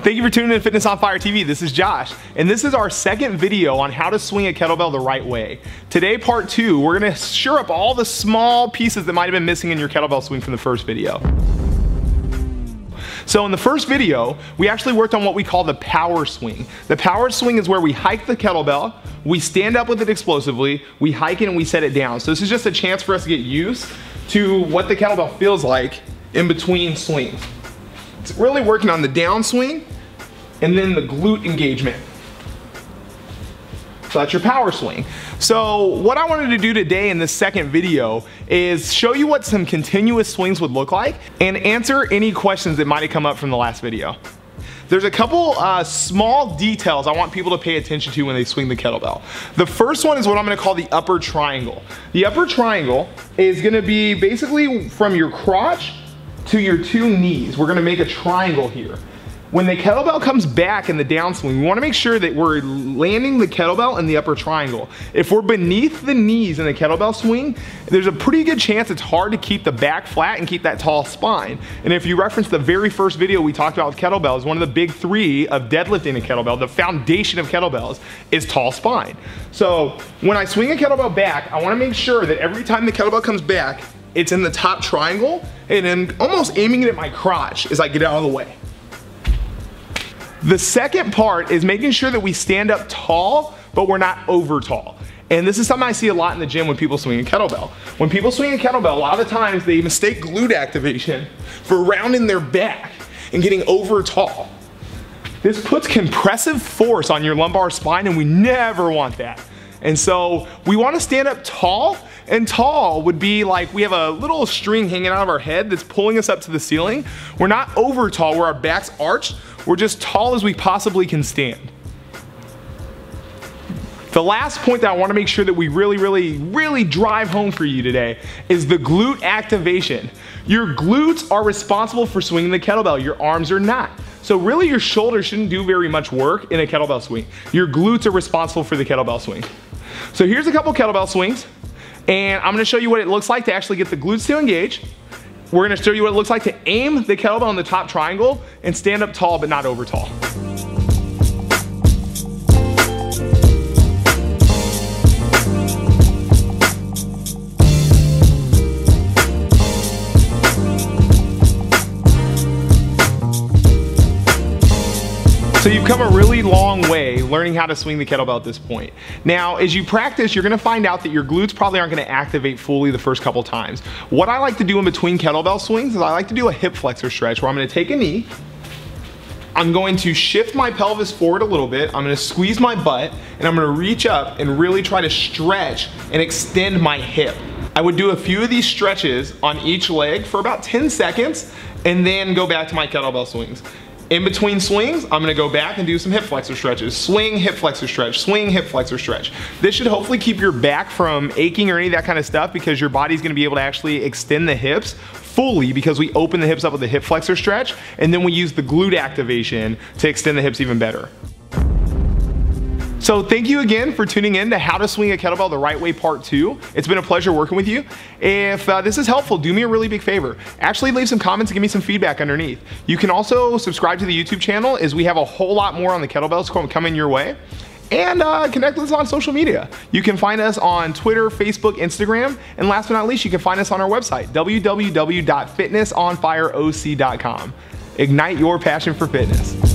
Thank you for tuning in to Fitness on Fire TV. This is Josh, and this is our second video on how to swing a kettlebell the right way. Today, part 2, we're gonna shore up all the small pieces that might have been missing in your kettlebell swing from the first video. So in the first video, we actually worked on what we call the power swing. The power swing is where we hike the kettlebell, we stand up with it explosively, we hike it and we set it down. So this is just a chance for us to get used to what the kettlebell feels like in between swings. It's really working on the downswing and then the glute engagement. So that's your power swing. So what I wanted to do today in this second video is show you what some continuous swings would look like and answer any questions that might have come up from the last video. There's a couple small details I want people to pay attention to when they swing the kettlebell. The first one is what I'm gonna call the upper triangle. The upper triangle is gonna be basically from your crotch to your two knees. We're gonna make a triangle here. When the kettlebell comes back in the downswing, we wanna make sure that we're landing the kettlebell in the upper triangle. If we're beneath the knees in the kettlebell swing, there's a pretty good chance it's hard to keep the back flat and keep that tall spine. And if you reference the very first video we talked about with kettlebells, one of the big 3 of deadlifting a kettlebell, the foundation of kettlebells is tall spine. So when I swing a kettlebell back, I wanna make sure that every time the kettlebell comes back, it's in the top triangle and I'm almost aiming it at my crotch as I get out of the way. The second part is making sure that we stand up tall, but we're not over tall. And this is something I see a lot in the gym when people swing a kettlebell. When people swing a kettlebell, a lot of the times they mistake glute activation for rounding their back and getting over tall. This puts compressive force on your lumbar spine and we never want that. And so we want to stand up tall, and tall would be like we have a little string hanging out of our head that's pulling us up to the ceiling. We're not over tall where our back's arched, we're just tall as we possibly can stand. The last point that I want to make sure that we really drive home for you today is the glute activation. Your glutes are responsible for swinging the kettlebell, your arms are not. So really your shoulders shouldn't do very much work in a kettlebell swing. Your glutes are responsible for the kettlebell swing. So here's a couple kettlebell swings, and I'm gonna show you what it looks like to actually get the glutes to engage. We're gonna show you what it looks like to aim the kettlebell in the top triangle and stand up tall but not over tall. So you've come a really long way learning how to swing the kettlebell at this point. Now, as you practice, you're gonna find out that your glutes probably aren't gonna activate fully the first couple times. What I like to do in between kettlebell swings is I like to do a hip flexor stretch where I'm gonna take a knee, I'm going to shift my pelvis forward a little bit, I'm gonna squeeze my butt, and I'm gonna reach up and really try to stretch and extend my hip. I would do a few of these stretches on each leg for about 10 seconds and then go back to my kettlebell swings. In between swings, I'm gonna go back and do some hip flexor stretches. Swing, hip flexor stretch, swing, hip flexor stretch. This should hopefully keep your back from aching or any of that kind of stuff because your body's gonna be able to actually extend the hips fully because we open the hips up with the hip flexor stretch and then we use the glute activation to extend the hips even better. So thank you again for tuning in to How to Swing a Kettlebell the Right Way Part 2. It's been a pleasure working with you. If this is helpful, do me a really big favor. Actually leave some comments and give me some feedback underneath. You can also subscribe to the YouTube channel as we have a whole lot more on the kettlebells coming your way. And connect with us on social media. You can find us on Twitter, Facebook, Instagram, and last but not least, you can find us on our website, www.fitnessonfireoc.com. Ignite your passion for fitness.